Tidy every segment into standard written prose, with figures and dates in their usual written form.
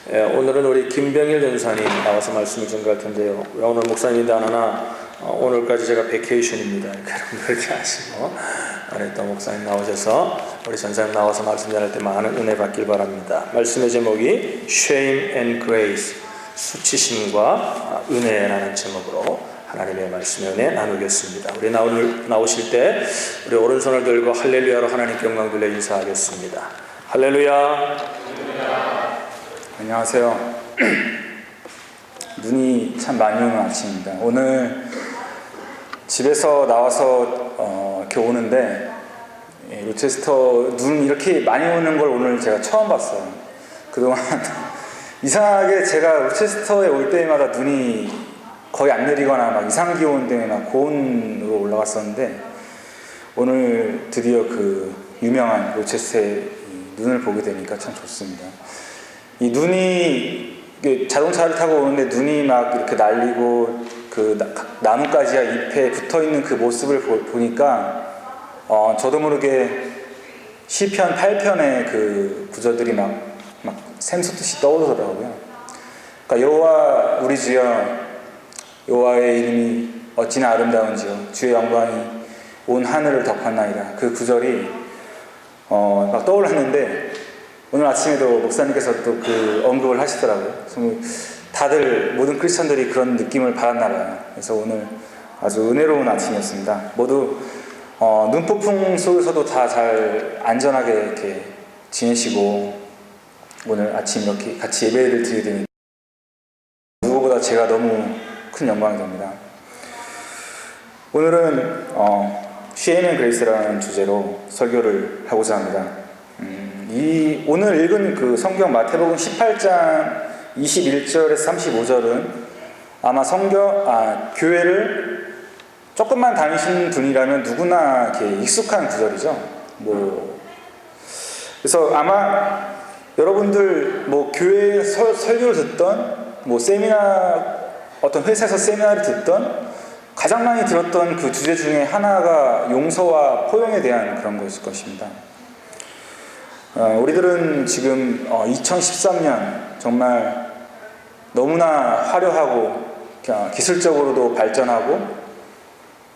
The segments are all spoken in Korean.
오늘은 우리 김병일 전사님 나와서 말씀을 전가할 텐데요. 오늘 목사님인데 안 하나 오늘까지 제가 베케이션입니다. 그렇게 하시고 오늘 또 목사님 나오셔서 우리 전사님 나와서 말씀 전할 때 많은 은혜 받길 바랍니다. 말씀의 제목이 Shame and Grace, 수치심과 은혜라는 제목으로 하나님의 말씀의 은혜 나누겠습니다. 우리 나오실 때 우리 오른손을 들고 할렐루야로 하나님께 영광 돌려 인사하겠습니다. 할렐루야. 안녕하세요. 눈이 참 많이 오는 아침입니다. 오늘 집에서 나와서 이렇게 오는데 로체스터 눈 이렇게 많이 오는 걸 오늘 제가 처음 봤어요. 그동안 이상하게 제가 로체스터에 올 때마다 눈이 거의 안 내리거나 막 이상기온 때문에 막 고온으로 올라갔었는데 오늘 드디어 그 유명한 로체스터의 눈을 보게 되니까 참 좋습니다. 이 눈이 자동차를 타고 오는데 눈이 막 이렇게 날리고 그 나뭇가지와 잎에 붙어있는 그 모습을 보니까 저도 모르게 시편 8편의 그 구절들이 막 샘솟듯이 떠오르더라고요. 그러니까 여호와 우리 주여, 여호와의 이름이 어찌나 아름다운지요, 주의 영광이 온 하늘을 덮었나이다. 그 구절이 막 떠올랐는데 오늘 아침에도 목사님께서 또 그 언급을 하시더라고요. 다들 모든 크리스천들이 그런 느낌을 받았나 봐요. 그래서 오늘 아주 은혜로운 아침이었습니다. 모두 눈폭풍 속에서도 다 잘 안전하게 이렇게 지내시고 오늘 아침 이렇게 같이 예배를 드리게 되니 누구보다 제가 너무 큰 영광이 됩니다. 오늘은 Shame and Grace라는 주제로 설교를 하고자 합니다. 오늘 읽은 그 성경 마태복음 18장 21절에서 35절은 아마 교회를 조금만 다니시는 분이라면 누구나 이렇게 익숙한 구절이죠. 그래서 아마 여러분들 교회 설교를 듣던 세미나 어떤 회사에서 세미나를 듣던 가장 많이 들었던 그 주제 중에 하나가 용서와 포용에 대한 그런 것일 것입니다. 우리들은 지금 2013년 정말 너무나 화려하고 기술적으로도 발전하고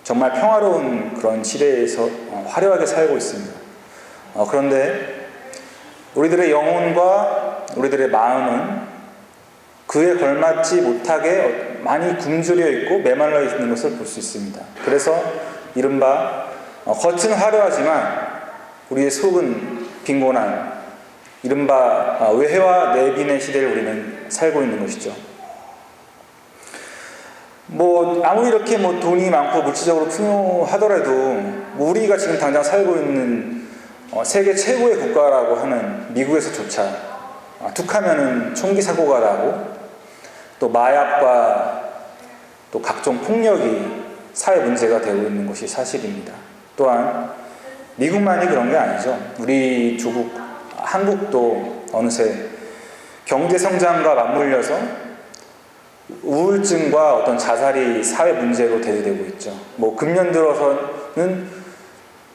정말 평화로운 그런 시대에서 화려하게 살고 있습니다. 그런데 우리들의 영혼과 우리들의 마음은 그에 걸맞지 못하게 많이 굶주려 있고 메말라 있는 것을 볼 수 있습니다. 그래서 이른바 겉은 화려하지만 우리의 속은 빈곤한 이른바 외회와 내빈의 시대를 우리는 살고 있는 것이죠. 아무리 이렇게 돈이 많고 물질적으로 풍요하더라도 우리가 지금 당장 살고 있는 세계 최고의 국가라고 하는 미국에서조차 툭하면은 총기 사고가 나고 또 마약과 또 각종 폭력이 사회 문제가 되고 있는 것이 사실입니다. 또한 미국만이 그런 게 아니죠. 우리 조국 한국도 어느새 경제 성장과 맞물려서 우울증과 어떤 자살이 사회 문제로 대두되고 있죠. 금년 들어서는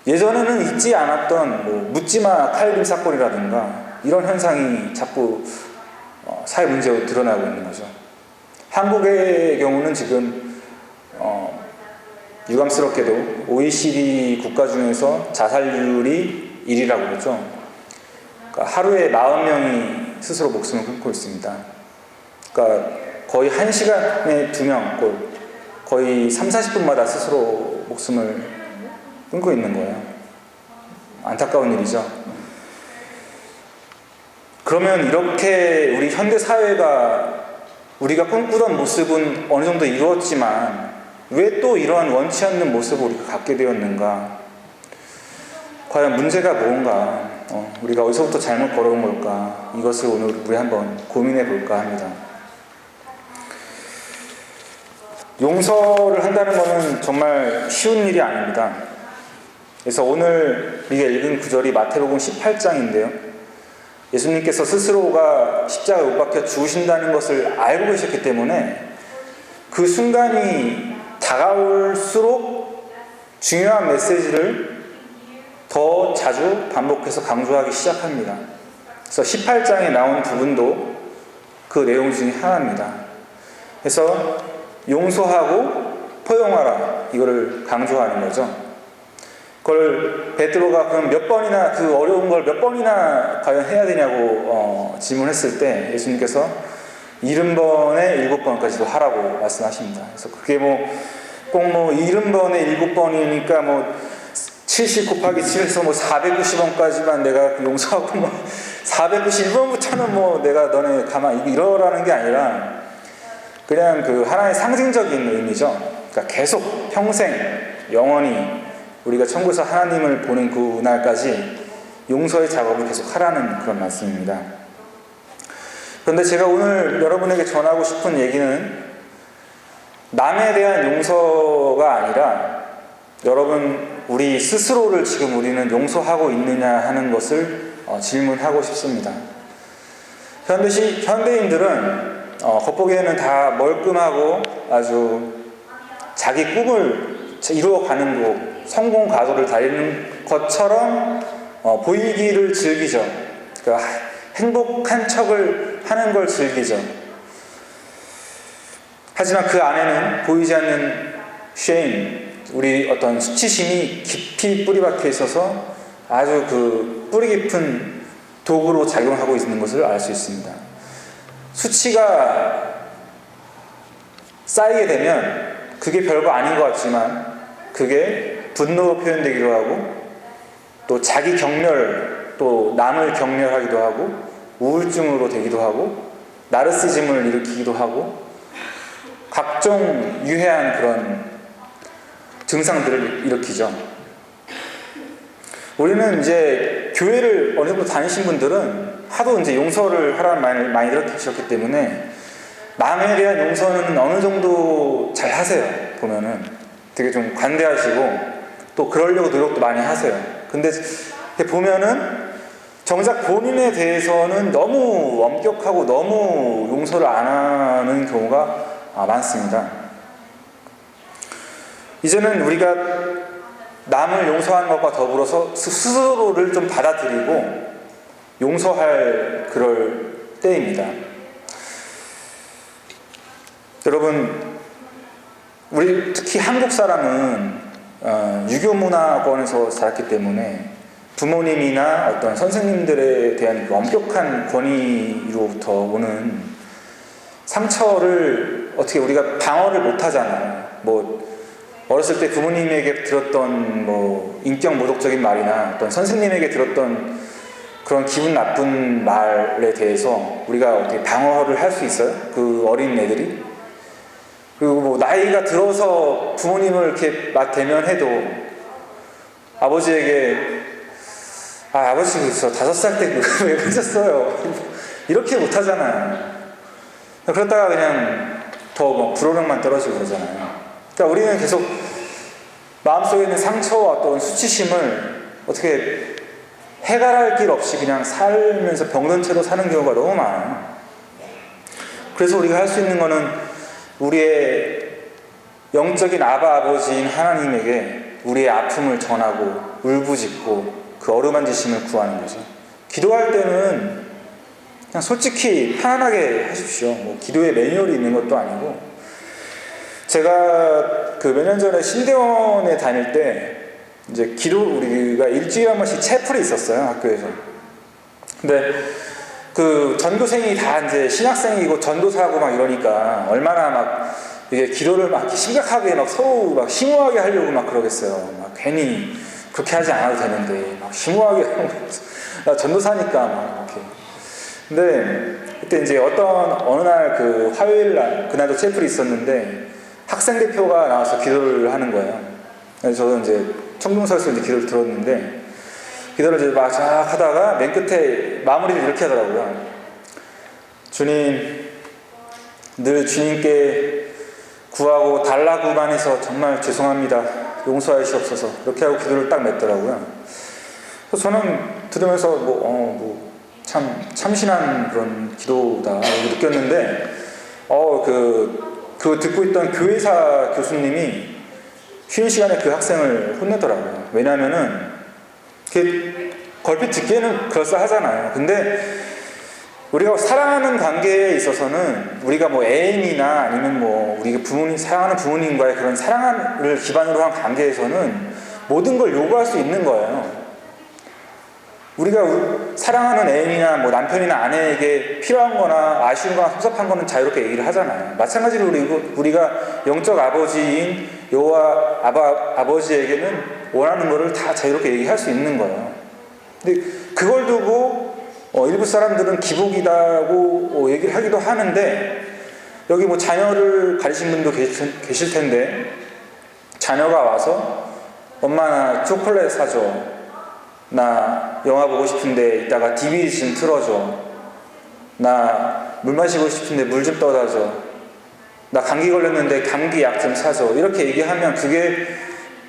예전에는 있지 않았던 묻지마 칼림 사건이라든가 이런 현상이 자꾸 사회 문제로 드러나고 있는 거죠. 한국의 경우는 지금 유감스럽게도 OECD 국가 중에서 자살률이 1위라고 그러죠. 그러니까 하루에 40명이 스스로 목숨을 끊고 있습니다. 그러니까 거의 1시간에 2명, 거의 30-40분마다 스스로 목숨을 끊고 있는 거예요. 안타까운 일이죠. 그러면 이렇게 우리 현대 사회가 우리가 꿈꾸던 모습은 어느 정도 이루었지만 왜 또 이러한 원치 않는 모습을 우리가 갖게 되었는가? 과연 문제가 뭔가? 우리가 어디서부터 잘못 걸어온 걸까? 이것을 오늘 우리 한번 고민해 볼까 합니다. 용서를 한다는 것은 정말 쉬운 일이 아닙니다. 그래서 오늘 우리가 읽은 구절이 마태복음 18장인데요. 예수님께서 스스로가 십자가에 못 박혀 죽으신다는 것을 알고 계셨기 때문에 그 순간이 다가올수록 중요한 메시지를 더 자주 반복해서 강조하기 시작합니다. 그래서 18장에 나온 부분도 그 내용 중에 하나입니다. 그래서 용서하고 포용하라, 이거를 강조하는 거죠. 그걸 베드로가 그럼 몇 번이나, 그 어려운 걸 몇 번이나 과연 해야 되냐고 질문했을 때 예수님께서 70번에 7번까지도 하라고 말씀하십니다. 그래서 그게 꼭 70번에 7번이니까 70 곱하기 7에서 490번까지만 내가 용서하고 491번부터는 내가 너네 가만 이러라는 게 아니라 그냥 그 하나의 상징적인 의미죠. 그러니까 계속 평생 영원히 우리가 천국에서 하나님을 보는 그날까지 용서의 작업을 계속 하라는 그런 말씀입니다. 그런데 제가 오늘 여러분에게 전하고 싶은 얘기는 남에 대한 용서가 아니라 여러분, 우리 스스로를 지금 우리는 용서하고 있느냐 하는 것을 질문하고 싶습니다. 현대인들은 겉보기에는 다 멀끔하고 아주 자기 꿈을 이루어가는 거, 성공 가도를 달리는 것처럼 보이기를 즐기죠. 그러니까 행복한 척을 하는 걸 즐기죠. 하지만 그 안에는 보이지 않는 shame, 우리 어떤 수치심이 깊이 뿌리박혀 있어서 아주 그 뿌리 깊은 도구로 작용하고 있는 것을 알 수 있습니다. 수치가 쌓이게 되면 그게 별거 아닌 것 같지만 그게 분노로 표현되기도 하고 또 자기 경멸, 또 남을 경멸하기도 하고 우울증으로 되기도 하고 나르시즘을 일으키기도 하고 각종 유해한 그런 증상들을 일으키죠. 우리는 이제 교회를 어느 정도 다니신 분들은 하도 이제 용서를 하라는 말을 많이 들으셨기 때문에 남에 대한 용서는 어느 정도 잘 하세요. 보면은 되게 좀 관대하시고 또 그러려고 노력도 많이 하세요. 근데 보면은 정작 본인에 대해서는 너무 엄격하고 너무 용서를 안 하는 경우가 많습니다. 이제는 우리가 남을 용서하는 것과 더불어서 스스로를 좀 받아들이고 용서할 그럴 때입니다. 여러분, 우리 특히 한국 사람은 유교 문화권에서 자랐기 때문에 부모님이나 어떤 선생님들에 대한 엄격한 권위로부터 오는 상처를 어떻게 우리가 방어를 못 하잖아요. 어렸을 때 부모님에게 들었던 인격 모독적인 말이나 어떤 선생님에게 들었던 그런 기분 나쁜 말에 대해서 우리가 어떻게 방어를 할 수 있어요? 그 어린 애들이? 그리고 나이가 들어서 부모님을 이렇게 대면해도 아버지에게 아버지 저 5살 때 왜 그러셨어요? 이렇게 못 하잖아요. 그러다가 그냥 더 불호령만 떨어지고 그러잖아요. 그러니까 우리는 계속 마음속에 있는 상처와 또 수치심을 어떻게 해결할 길 없이 그냥 살면서 병든 채로 사는 경우가 너무 많아요. 그래서 우리가 할 수 있는 거는 우리의 영적인 아버지인 하나님에게 우리의 아픔을 전하고 울부짖고 그 어루만지심을 구하는 거죠. 기도할 때는 그냥 솔직히 편안하게 하십시오. 기도에 매뉴얼이 있는 것도 아니고. 제가 몇 년 전에 신대원에 다닐 때 이제 우리가 일주일에 한 번씩 채플이 있었어요, 학교에서. 근데 그 전교생이 다 이제 신학생이고 전도사고 이러니까 얼마나 이게 기도를 심각하게 서로 심오하게 하려고 그러겠어요. 괜히 그렇게 하지 않아도 되는데 심오하게 하고 나 전도사니까 이렇게. 근데 그때 이제 어느 날 그 화요일 날 그날도 채플이 있었는데 학생 대표가 나와서 기도를 하는 거예요. 그래서 저도 이제 청중서에서 이제 기도를 들었는데 기도를 이제 쫙 하다가 맨 끝에 마무리를 이렇게 하더라고요. 주님, 늘 주님께 구하고 달라고만 해서 정말 죄송합니다. 용서하시옵소서. 이렇게 하고 기도를 딱 맺더라고요. 그래서 저는 들으면서 참신한 그런 기도다 이렇게 느꼈는데 그 듣고 있던 교회사 교수님이 쉬는 시간에 그 학생을 혼내더라고요. 왜냐하면은 걸핏 듣기에는 그럴싸하잖아요. 근데 우리가 사랑하는 관계에 있어서는 우리가 뭐 애인이나 아니면 뭐 우리가 사랑하는 부모님과의 그런 사랑을 기반으로 한 관계에서는 모든 걸 요구할 수 있는 거예요. 우리가 사랑하는 애인이나 뭐 남편이나 아내에게 필요한 거나 아쉬운 거나 섭섭한 거는 자유롭게 얘기를 하잖아요. 마찬가지로 우리가 영적 아버지인 여호와 아버지에게는 원하는 거를 다 자유롭게 얘기할 수 있는 거예요. 근데 그걸 두고 일부 사람들은 기복이다고 얘기를 하기도 하는데, 여기 뭐 자녀를 가지신 분도 계실 텐데, 자녀가 와서 엄마 나 초콜릿 사줘, 나 영화 보고 싶은데 이따가 DVD 좀 틀어줘, 나 물 마시고 싶은데 물 좀 떠다 줘, 나 감기 걸렸는데 감기 약 좀 사줘, 이렇게 얘기하면 그게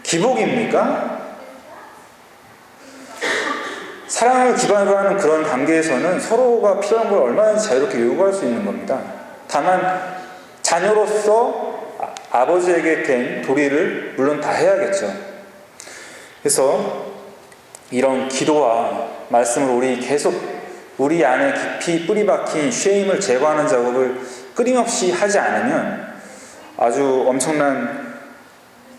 기복입니까? 사랑을 기반으로 하는 그런 관계에서는 서로가 필요한 걸 얼마든지 자유롭게 요구할 수 있는 겁니다. 다만 자녀로서 아버지에게 된 도리를 물론 다 해야겠죠. 그래서 이런 기도와 말씀을 우리 안에 깊이 뿌리 박힌 쉐임을 제거하는 작업을 끊임없이 하지 않으면 아주 엄청난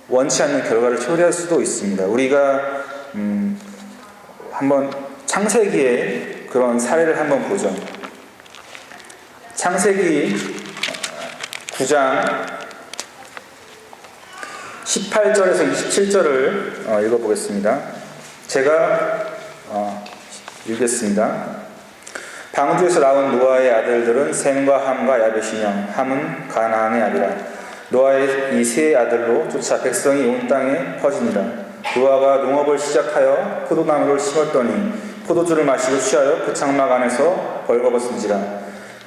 원치 않는 결과를 초래할 수도 있습니다. 우리가 한번 창세기의 그런 사례를 한번 보죠. 창세기 9장 18절에서 27절을 읽어보겠습니다. 제가 읽겠습니다. 방주에서 나온 노아의 아들들은 셈과 함과 야벳이며 함은 가나안의 아비라. 노아의 이 세 아들로 쫓아 백성이 온 땅에 퍼지니라. 노아가 농업을 시작하여 포도나무를 심었더니 포도주를 마시고 취하여 그 장막 안에서 벌거벗은지라.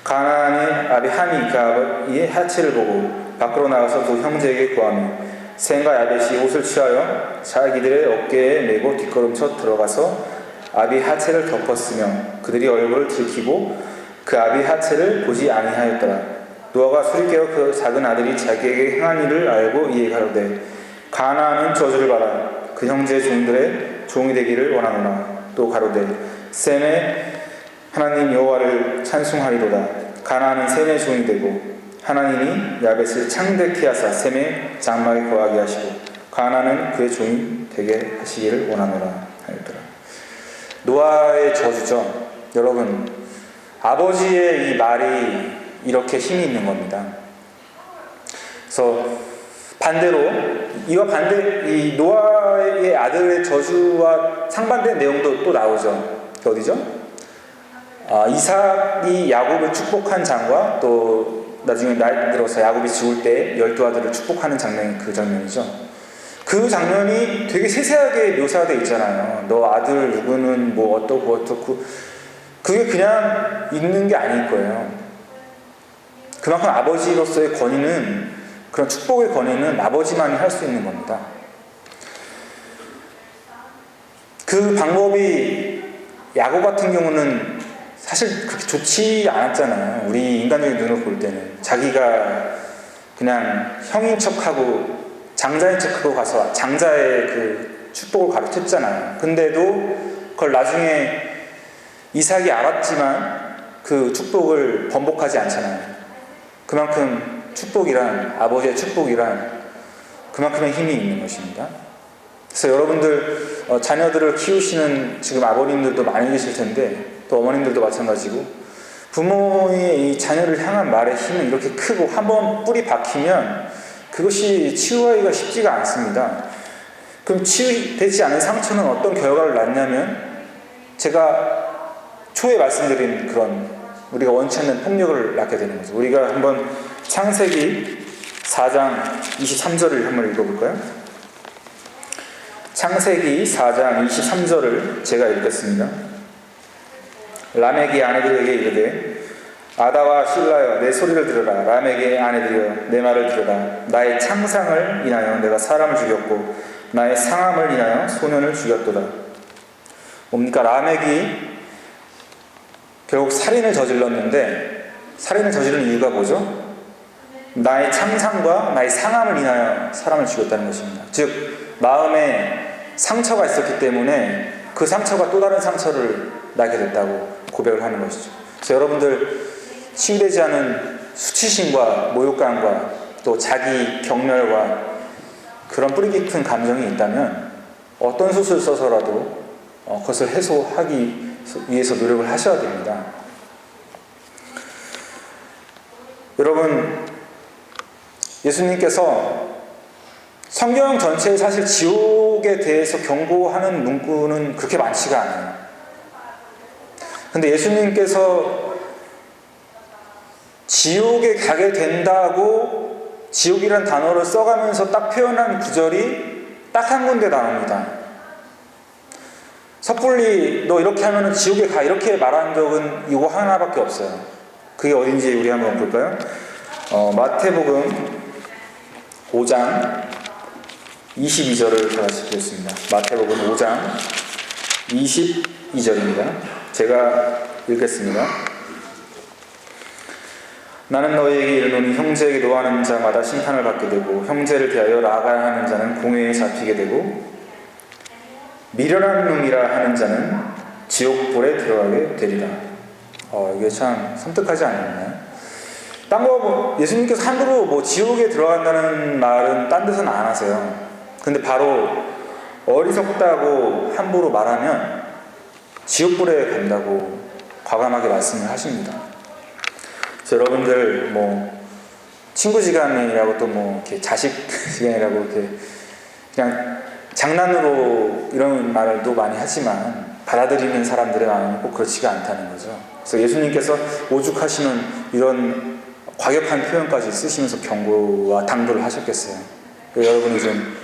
가나안의 아비 함이 그 아비의 하체를 보고 밖으로 나가서 두 형제에게 구하며 셈과 야벳이 옷을 취하여 자기들의 어깨에 메고 뒷걸음쳐 들어가서 아비 하체를 덮었으며 그들이 얼굴을 들키고 그 아비 하체를 보지 아니하였더라. 노아가 술이 깨어 그 작은 아들이 자기에게 행한 일을 알고 이에 가로되 가나안은 저주를 받아 그 형제의 종들의 종이 되기를 원하노라. 또 가로되 셈의 하나님 여호와를 찬송하리로다. 가나안은 셈의 종이 되고 하나님이 야벳을 창대케 하사 셈의 장막에 거하게 하시고 가나안은 그의 종이 되게 하시기를 원하노라 하였더라. 노아의 저주죠. 여러분, 아버지의 이 말이 이렇게 힘이 있는 겁니다. 그래서 반대로 이 노아의 아들의 저주와 상반된 내용도 또 나오죠. 어디죠? 이삭이 야곱을 축복한 장과 또 나중에 나이 들어서 야곱이 죽을 때 12아들을 축복하는 장면이 그 장면이죠. 그 장면이 되게 세세하게 묘사되어 있잖아요. 너 아들 누구는 뭐 어떻고 그게 그냥 있는 게 아닐 거예요. 그만큼 아버지로서의 권위는, 그런 축복의 권위는 아버지만이 할 수 있는 겁니다. 그 방법이 야곱 같은 경우는 사실 그렇게 좋지 않았잖아요. 우리 인간적인 눈으로 볼 때는 자기가 그냥 형인 척하고 장자인 척하고 가서 장자의 그 축복을 가르쳤잖아요. 근데도 그걸 나중에 이삭이 알았지만 그 축복을 번복하지 않잖아요. 그만큼 축복이란, 아버지의 축복이란 그만큼의 힘이 있는 것입니다. 그래서 여러분들 자녀들을 키우시는 지금 아버님들도 많이 계실 텐데, 또 어머님들도 마찬가지고, 부모의 이 자녀를 향한 말의 힘은 이렇게 크고 한번 뿌리 박히면 그것이 치유하기가 쉽지가 않습니다. 그럼 치유되지 않은 상처는 어떤 결과를 낳냐면, 제가 초에 말씀드린 그런 우리가 원치 않는 폭력을 낳게 되는 거죠. 우리가 한번 창세기 4장 23절을 한번 읽어볼까요? 창세기 4장 23절을 제가 읽겠습니다. 라멕이 아내들에게 이르되 아다와 실라여 내 소리를 들으라. 라멕의 아내들이여 내 말을 들으라. 나의 창상을 인하여 내가 사람을 죽였고 나의 상함을 인하여 소년을 죽였도다. 뭡니까? 라멕이 결국 살인을 저질렀는데, 살인을 저지른 이유가 뭐죠? 나의 창상과 나의 상함을 인하여 사람을 죽였다는 것입니다. 즉 마음에 상처가 있었기 때문에 그 상처가 또 다른 상처를 낳게 됐다고 고백을 하는 것이죠. 그래서 여러분들 치유되지 않은 수치심과 모욕감과 또 자기 경멸과 그런 뿌리 깊은 감정이 있다면 어떤 수술 써서라도 그것을 해소하기 위해서 노력을 하셔야 됩니다. 여러분, 예수님께서 성경 전체에 사실 지옥에 대해서 경고하는 문구는 그렇게 많지가 않아요. 근데 예수님께서 지옥에 가게 된다고 지옥이란 단어를 써가면서 딱 표현한 구절이 딱 한 군데 나옵니다. 섣불리 너 이렇게 하면 지옥에 가 이렇게 말한 적은 이거 하나밖에 없어요. 그게 어딘지 우리 한번 볼까요? 마태복음 5장 22절을 다 같이 보겠습니다. 마태복음 5장 22절입니다. 제가 읽겠습니다. 나는 너희에게 이르노니 형제에게 노하는 자마다 심판을 받게 되고 형제를 대하여 나아가야 하는 자는 공회에 잡히게 되고 미련한 놈이라 하는 자는 지옥불에 들어가게 되리라. 이게 참 섬뜩하지 않나요? 예수님께서 함부로 지옥에 들어간다는 말은 딴 데서는 안 하세요. 근데 바로 어리석다고 함부로 말하면 지옥불에 간다고 과감하게 말씀을 하십니다. 그래서 여러분들 친구 시간이라고 또 이렇게 자식 시간이라고 이렇게 그냥 장난으로 이런 말도 많이 하지만 받아들이는 사람들의 마음은 꼭 그렇지가 않다는 거죠. 그래서 예수님께서 오죽하시면 이런 과격한 표현까지 쓰시면서 경고와 당부를 하셨겠어요. 여러분이 좀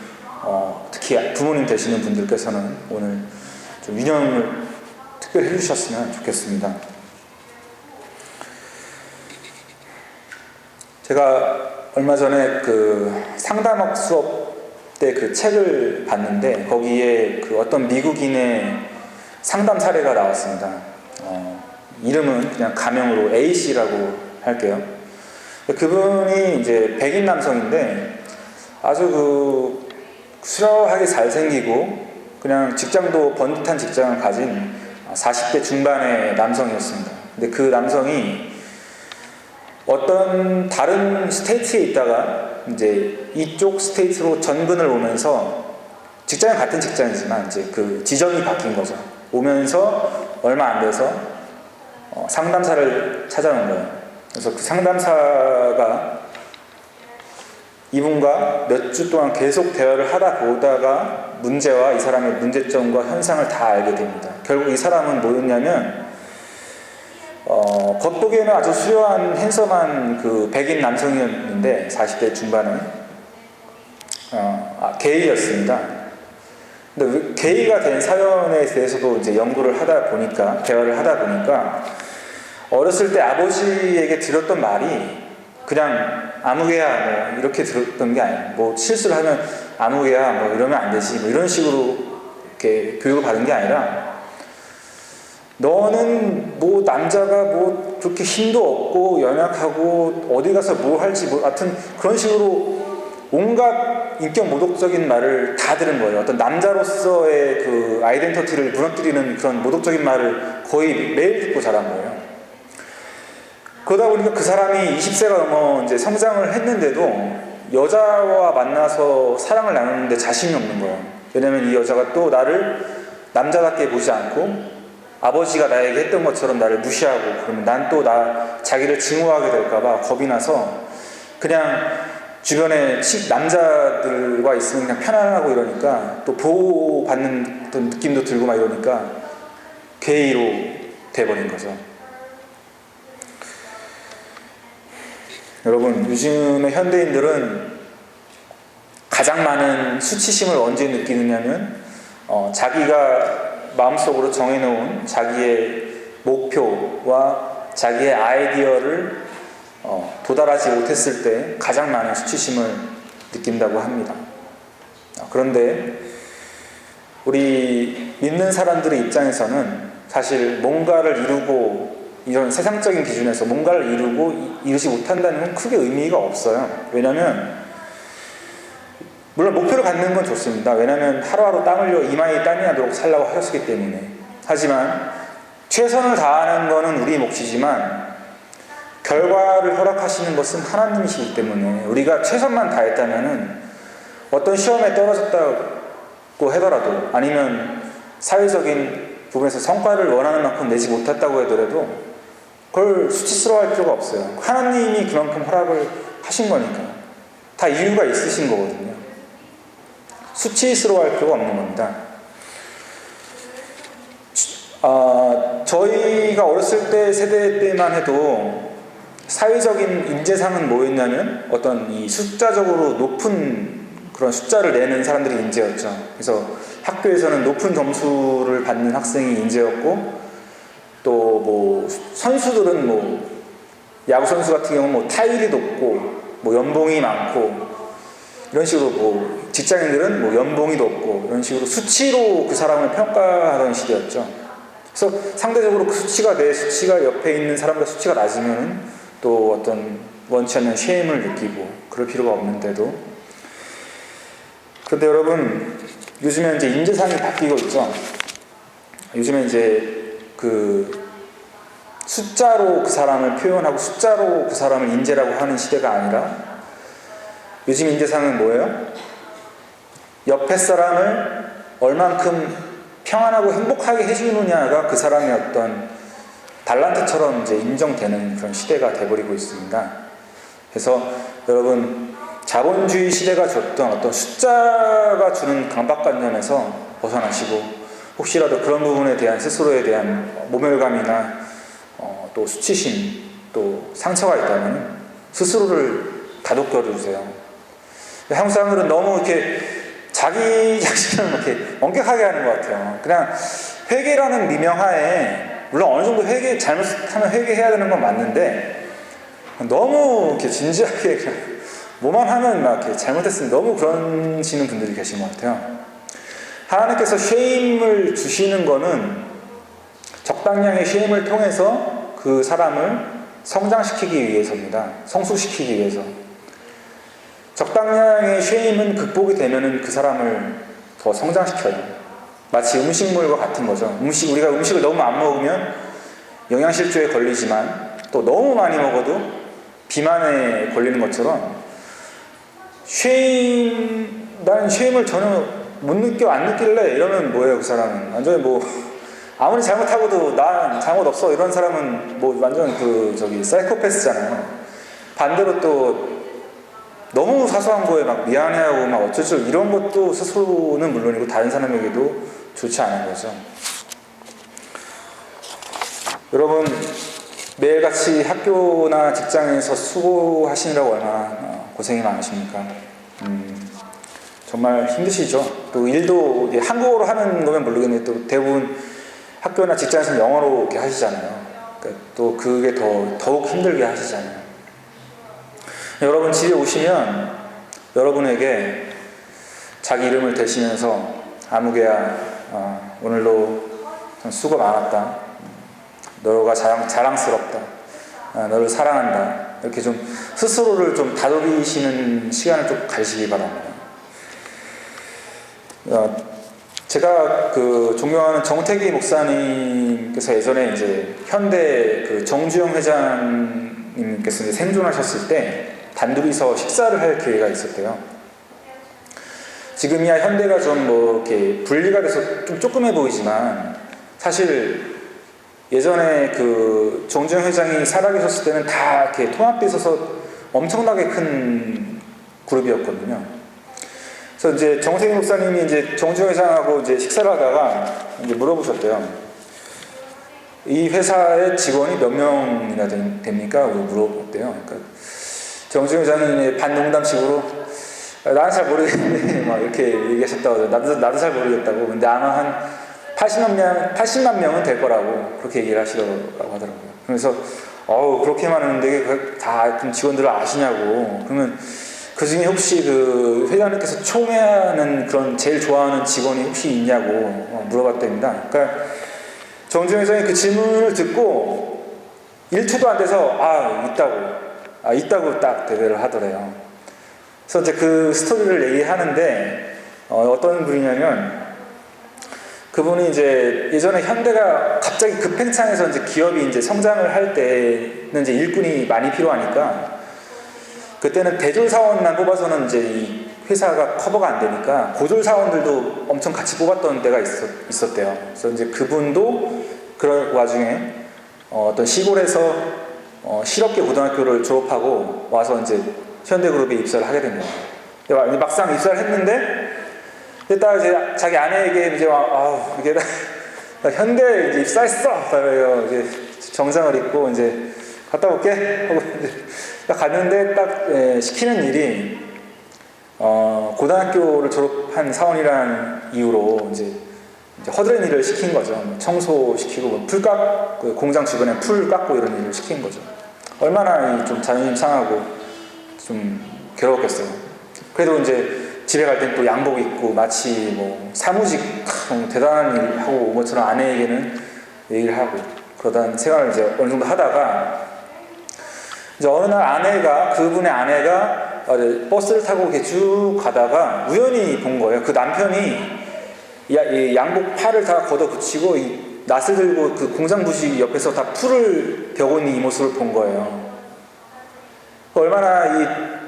특히 부모님 되시는 분들께서는 오늘 좀 유념을 특별히 해주셨으면 좋겠습니다. 제가 얼마 전에 그 상담학 수업 때 그 책을 봤는데 거기에 그 어떤 미국인의 상담 사례가 나왔습니다. 이름은 그냥 가명으로 A씨라고 할게요. 그분이 이제 백인 남성인데 아주 수려하게 잘생기고 그냥 직장도 번듯한 직장을 가진 40대 중반의 남성이었습니다. 근데 그 남성이 어떤 다른 스테이트에 있다가 이제 이쪽 스테이트로 전근을 오면서 직장은 같은 직장이지만 이제 그 지점이 바뀐 거죠. 오면서 얼마 안 돼서 상담사를 찾아온 거예요. 그래서 그 상담사가 이분과 몇 주 동안 계속 대화를 하다 보다가 문제와 이 사람의 문제점과 현상을 다 알게 됩니다. 결국 이 사람은 뭐였냐면 겉보기에는 아주 수려한 핸섬한 그 백인 남성이었는데 40대 중반에 게이였습니다. 근데 게이가 된 사연에 대해서도 이제 연구를 하다 보니까 대화를 하다 보니까 어렸을 때 아버지에게 들었던 말이 그냥 아무개야 이렇게 들었던 게 아니에요. 실수를 하면 아무개야 이러면 안 되지 이런 식으로 이렇게 교육을 받은 게 아니라 너는 남자가 그렇게 힘도 없고 연약하고 어디 가서 뭘 할지 하여튼 그런 식으로 온갖 인격 모독적인 말을 다 들은 거예요. 어떤 남자로서의 그 아이덴티티를 무너뜨리는 그런 모독적인 말을 거의 매일 듣고 자란 거예요. 그러다 보니까 그 사람이 20세가 넘어 이제 성장을 했는데도 여자와 만나서 사랑을 나누는데 자신이 없는 거예요. 왜냐면 이 여자가 또 나를 남자답게 보지 않고 아버지가 나에게 했던 것처럼 나를 무시하고 그러면 난 또 자기를 증오하게 될까봐 겁이 나서 그냥 주변에 남자들과 있으면 그냥 편안하고 이러니까 또 보호받는 어떤 느낌도 들고 막 이러니까 게이로 돼버린 거죠. 여러분, 요즘의 현대인들은 가장 많은 수치심을 언제 느끼느냐면 자기가 마음속으로 정해놓은 자기의 목표와 자기의 아이디어를 도달하지 못했을 때 가장 많은 수치심을 느낀다고 합니다. 그런데 우리 믿는 사람들의 입장에서는 사실 뭔가를 이루고 이런 세상적인 기준에서 뭔가를 이루고 이루지 못한다는 건 크게 의미가 없어요. 왜냐하면 물론 목표를 갖는 건 좋습니다. 왜냐하면 하루하루 땀 흘려 이마에 땀이 나도록 살라고 하셨기 때문에. 하지만 최선을 다하는 것은 우리 몫이지만 결과를 허락하시는 것은 하나님이시기 때문에 우리가 최선만 다했다면은 어떤 시험에 떨어졌다고 하더라도 아니면 사회적인 부분에서 성과를 원하는 만큼 내지 못했다고 하더라도 그걸 수치스러워할 필요가 없어요. 하나님이 그만큼 허락을 하신 거니까 다 이유가 있으신 거거든요. 수치스러워할 필요가 없는 겁니다. 저희가 어렸을 때 세대 때만 해도 사회적인 인재상은 뭐였냐면 어떤 이 숫자적으로 높은 그런 숫자를 내는 사람들이 인재였죠. 그래서 학교에서는 높은 점수를 받는 학생이 인재였고 또 뭐 선수들은 뭐 야구 선수 같은 경우는 뭐 타율이 높고 뭐 연봉이 많고 이런 식으로 뭐 직장인들은 뭐 연봉이 높고 이런 식으로 수치로 그 사람을 평가하던 시대였죠. 그래서 상대적으로 그 수치가 내 수치가 옆에 있는 사람보다 수치가 낮으면 또 어떤 원치 않는 쉐임을 느끼고 그럴 필요가 없는데도 그런데 여러분 요즘에 이제 인재상이 바뀌고 있죠. 요즘에 이제 그 숫자로 그 사람을 표현하고 숫자로 그 사람을 인재라고 하는 시대가 아니라 요즘 인재상은 뭐예요? 옆에 사람을 얼만큼 평안하고 행복하게 해주느냐가 그 사람의 어떤 달란트처럼 이제 인정되는 그런 시대가 돼버리고 있습니다. 그래서 여러분 자본주의 시대가 줬던 어떤 숫자가 주는 강박관념에서 벗어나시고 혹시라도 그런 부분에 대한 스스로에 대한 모멸감이나 또 수치심 또 상처가 있다면 스스로를 다독여 주세요. 한국 사람들은 너무 이렇게 자기 자신을 이렇게 엄격하게 하는 것 같아요. 그냥 회개라는 미명하에 물론 어느 정도 잘못하면 회개해야 되는 건 맞는데 너무 이렇게 진지하게 그냥 뭐만 하면 막 이렇게 잘못했으면 너무 그러시는 분들이 계신 것 같아요. 하나님께서 쉐임을 주시는 거는 적당량의 쉐임을 통해서 그 사람을 성장시키기 위해서입니다. 성숙시키기 위해서. 적당량의 쉐임은 극복이 되면은 그 사람을 더 성장시켜요. 마치 음식물과 같은 거죠. 우리가 음식을 너무 안 먹으면 영양실조에 걸리지만 또 너무 많이 먹어도 비만에 걸리는 것처럼 난 쉐임을 전혀 못 느껴 안 느낄래 이러면 뭐예요? 그 사람은 완전히 뭐 아무리 잘못하고도 난 잘못 없어 이런 사람은 뭐 완전 사이코패스잖아요. 반대로 또 너무 사소한 거에 막 미안해하고 막 어쩌죠 이런 것도 스스로는 물론이고 다른 사람에게도 좋지 않은 거죠. 여러분 매일같이 학교나 직장에서 수고하시느라고 얼마나 고생이 많으십니까? 정말 힘드시죠. 또 일도 한국어로 하는 거면 모르겠는데 또 대부분 학교나 직장에서는 영어로 이렇게 하시잖아요. 그러니까 또 그게 더욱 힘들게 하시잖아요. 여러분 집에 오시면 여러분에게 자기 이름을 대시면서 아무개야 오늘도 수고 많았다. 너가 자랑스럽다. 너를 사랑한다. 이렇게 좀 스스로를 좀 다독이시는 시간을 좀 가지시기 바랍니다. 제가 존경하는 정태기 목사님께서 예전에 이제 현대 정주영 회장님께서 이제 생존하셨을 때 단둘이서 식사를 할 기회가 있었대요. 지금이야 현대가 좀 이렇게 분리가 돼서 좀 조그매 보이지만 사실 예전에 정주영 회장이 살아계셨을 때는 다 이렇게 통합돼 있어서 엄청나게 큰 그룹이었거든요. 그래서 이제 정태기 목사님이 이제 정주영 회장하고 이제 식사를 하다가 이제 물어보셨대요. 이 회사의 직원이 몇 명이나 됩니까? 물어봤대요. 그러니까 정주영 회장이 반농담식으로 나는 잘 모르겠는데 막 이렇게 얘기하셨다고 나도 잘 모르겠다고. 근데 아마 한 80만 명은 될 거라고 그렇게 얘기를 하시더라고 하더라고요. 그래서 그렇게 많은데 다 직원들을 아시냐고. 그러면 그 중에 혹시 회장님께서 총회하는 그런 제일 좋아하는 직원이 혹시 있냐고 물어봤답니다. 그러니까 정주영 회장이 그 질문을 듣고 1초도 안 돼서 있다고 딱 대답을 하더래요. 그래서 이제 그 스토리를 얘기하는데 어떤 분이냐면 그분이 이제 예전에 현대가 갑자기 급행창에서 이제 기업이 이제 성장을 할 때는 이제 일꾼이 많이 필요하니까 그때는 대졸 사원만 뽑아서는 이제 이 회사가 커버가 안 되니까 고졸 사원들도 엄청 같이 뽑았던 때가 있었대요. 그래서 이제 그분도 그런 와중에 어떤 시골에서 실업계 고등학교를 졸업하고 와서 이제 현대그룹에 입사를 하게 된 거예요. 근데 막상 입사를 했는데 딱 이제 자기 아내에게 이제 이게 현대 이제 입사했어. 그래요. 이제 정장을 입고 이제 갔다 올게 하고 이제 딱 갔는데 딱 시키는 일이 고등학교를 졸업한 사원이라는 이유로 이제 허드렛 일을 시킨 거죠. 청소시키고 그 공장 주변에 풀 깎고 이런 일을 시킨 거죠. 얼마나 좀 자존심 상하고 좀 괴로웠겠어요. 그래도 이제 집에 갈 땐 또 양복 입고 마치 뭐 사무직 대단한 일 하고 온 것처럼 아내에게는 얘기를 하고 그러던 생활을 이제 어느 정도 하다가 이제 어느 날 그분의 아내가 버스를 타고 이렇게 쭉 가다가 우연히 본 거예요. 그 남편이 이 양복 팔을 다 걷어 붙이고 이 낫을 들고 그 공장 부지 옆에서 다 풀을 베고 있는 이 모습을 본 거예요. 얼마나 이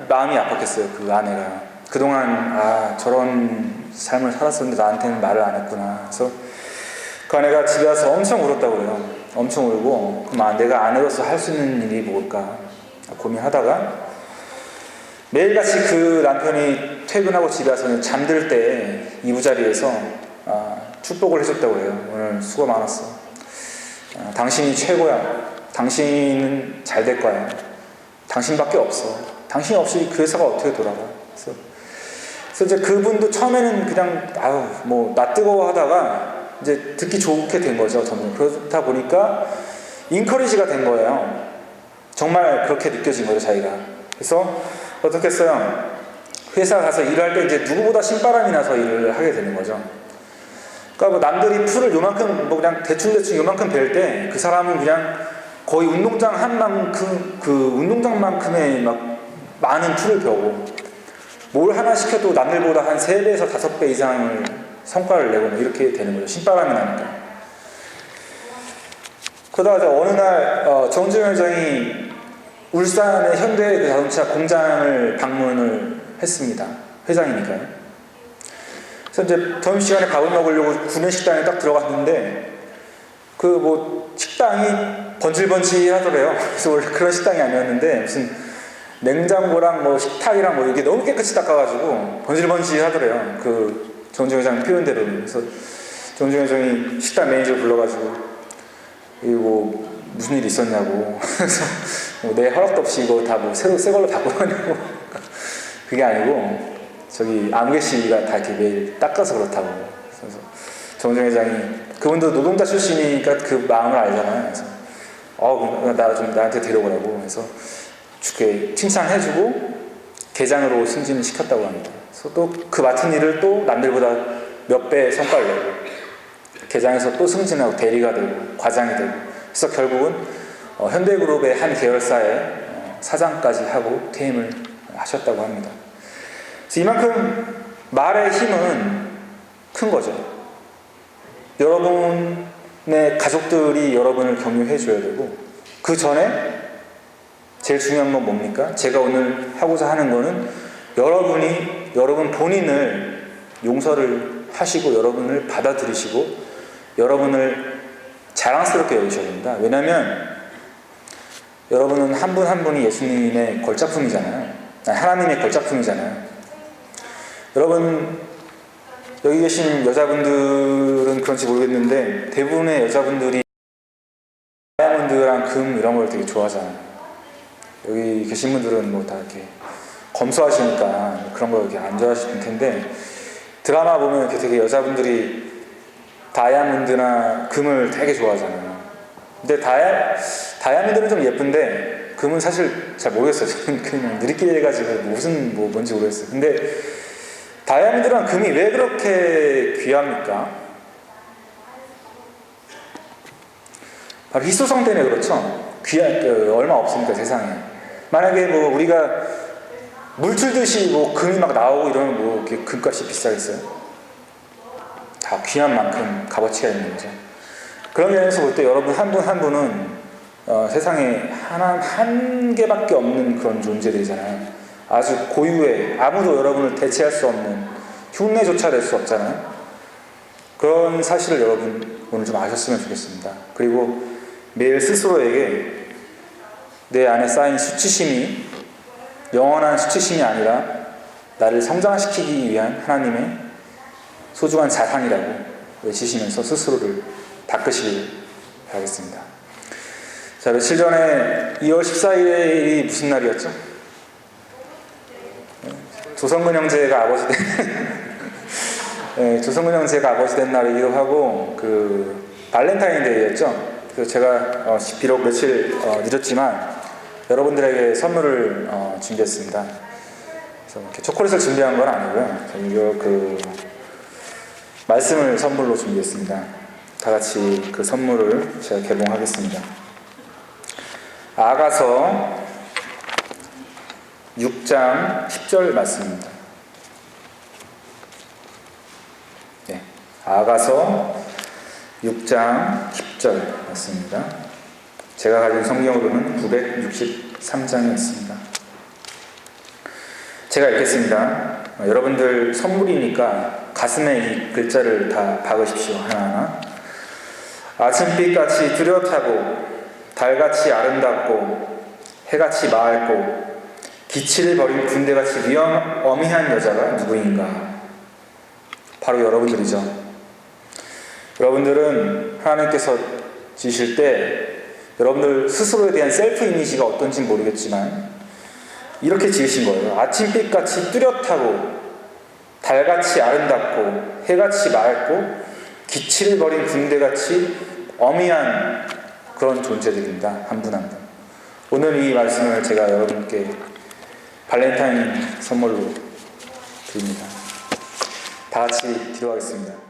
마음이 아팠겠어요. 그 아내가. 그동안 저런 삶을 살았었는데 나한테는 말을 안 했구나. 그래서 그 아내가 집에 와서 엄청 울었다고 그래요. 엄청 울고 그럼 내가 아내로서 할 수 있는 일이 뭘까 고민하다가 매일같이 그 남편이 퇴근하고 집에 와서 잠들 때 이부자리에서 축복을 해줬다고 해요. 오늘 수고 많았어. 당신이 최고야. 당신은 잘 될 거야. 당신밖에 없어. 당신이 없이 그 회사가 어떻게 돌아가. 그래서 이제 그분도 처음에는 그냥 나 뜨거워 하다가 이제 듣기 좋게 된 거죠. 점점 그러다 보니까 인커리지가 된 거예요. 정말 그렇게 느껴진 거죠, 자기가. 그래서 어떻게 했어요? 회사 가서 일할 때 이제 누구보다 신바람이 나서 일을 하게 되는 거죠. 그러니까 뭐 남들이 풀을 요만큼 그냥 대충 요만큼 벨 때 그 사람은 그냥 거의 운동장 그 운동장만큼의 막 많은 풀을 벼고 뭘 하나 시켜도 남들보다 한 3배에서 5배 이상을 성과를 내고 이렇게 되는 거죠. 신바람이 나니까. 그러다가 어느 날 정주영 회장이 울산의 현대 자동차 공장을 방문을 했습니다. 회장이니까요. 그래서 이제 점심시간에 밥을 먹으려고 구내식당에 딱 들어갔는데 그 뭐 식당이 번질번질 하더래요. 그래서 원래 그런 식당이 아니었는데 무슨 냉장고랑 뭐 식탁이랑 뭐 이게 너무 깨끗이 닦아가지고 번질번질 하더래요. 그 정주영 회장 표현대로. 그래서 정주영 회장이 식당 매니저 불러가지고 이거 무슨 일 있었냐고. 그래서 내 허락도 없이 이거 다 뭐 새 걸로 바꾸냐고. 그게 아니고 저기 아무개 씨가 다 이렇게 매일 닦아서 그렇다고. 그래서 정주영 회장이 그분도 노동자 출신이니까 그 마음을 알잖아요. 그래서 나한테 데려오라고. 그래서 좋게 칭찬해주고 개장으로 승진을 시켰다고 합니다. 그래서 또 그 맡은 일을 또 남들보다 몇 배 성과를 내고 개장에서 또 승진하고 대리가 되고 과장이 되고 그래서 결국은 현대그룹의 한 계열사의 사장까지 하고 퇴임을 하셨다고 합니다. 그래서 이만큼 말의 힘은 큰 거죠. 여러분의 가족들이 여러분을 격려해 줘야 되고 그 전에 제일 중요한 건 뭡니까? 제가 오늘 하고자 하는 거는 여러분 본인을 용서를 하시고 여러분을 받아들이시고 여러분을 자랑스럽게 여기셔야 됩니다. 왜냐하면 여러분은 한 분 한 분이 예수님의 걸작품이잖아요. 하나님의 걸작품이잖아요. 여러분 여기 계신 여자분들은 그런지 모르겠는데 대부분의 여자분들이 다이아몬드랑 금 이런 걸 되게 좋아하잖아요. 여기 계신 분들은 뭐 다 이렇게 검소하시니까 그런 거 이렇게 안 좋아하실 텐데 드라마 보면 이렇게 되게 여자분들이 다이아몬드나 금을 되게 좋아하잖아요. 근데 다이아몬드는 좀 예쁜데 금은 사실 잘 모르겠어요. 저는 그냥 느리끼리 해가지고 뭔지 모르겠어요. 근데 다이아몬드랑 금이 왜 그렇게 귀합니까? 바로 희소성 때문에 그렇죠. 얼마 없으니까 세상에. 만약에 뭐 우리가 물 틀듯이 뭐 금이 막 나오고 이러면 뭐 이렇게 금값이 비싸겠어요? 다 귀한 만큼 값어치가 있는 거죠. 그런 면에서 볼 때 여러분 한 분 한 분은 세상에 한 개밖에 없는 그런 존재들이잖아요. 아주 고유의, 아무도 여러분을 대체할 수 없는, 흉내조차 낼 수 없잖아요. 그런 사실을 여러분 오늘 좀 아셨으면 좋겠습니다. 그리고 매일 스스로에게 내 안에 쌓인 수치심이 영원한 수치심이 아니라 나를 성장시키기 위한 하나님의 소중한 자산이라고 외치시면서 스스로를 닦으시길 바라겠습니다. 자, 며칠 전에 2월 14일이 무슨 날이었죠? 조성근 형제가 아버지 된 네, 조성근 형제가 아버지 된 날이기도 하고 그 발렌타인데이였죠. 그래서 제가 비록 며칠 늦었지만 여러분들에게 선물을 준비했습니다. 그래서 이렇게 초콜릿을 준비한 건 아니고요. 저희가 그 말씀을 선물로 준비했습니다. 다 같이 그 선물을 제가 개봉하겠습니다. 아가서 6장 10절 말씀입니다. 네, 아가서 6장 10절 말씀입니다. 제가 가진 성경으로는 963장이 있습니다. 제가 읽겠습니다. 여러분들 선물이니까 가슴에 이 글자를 다 박으십시오. 하나하나. 아침빛같이 뚜렷하고 달같이 아름답고 해같이 맑고 기치를 버린 군대같이 어미한 여자가 누구인가? 바로 여러분들이죠. 여러분들은 하나님께서 지으실 때 여러분들 스스로에 대한 셀프 이미지가 어떤지 모르겠지만 이렇게 지으신 거예요. 아침빛같이 뚜렷하고 달같이 아름답고 해같이 맑고 기치를 버린 군대같이 어미한 그런 존재들입니다. 한 분 한 분. 오늘 이 말씀을 제가 여러분께 발렌타인 선물로 드립니다. 다 같이 기도하겠습니다.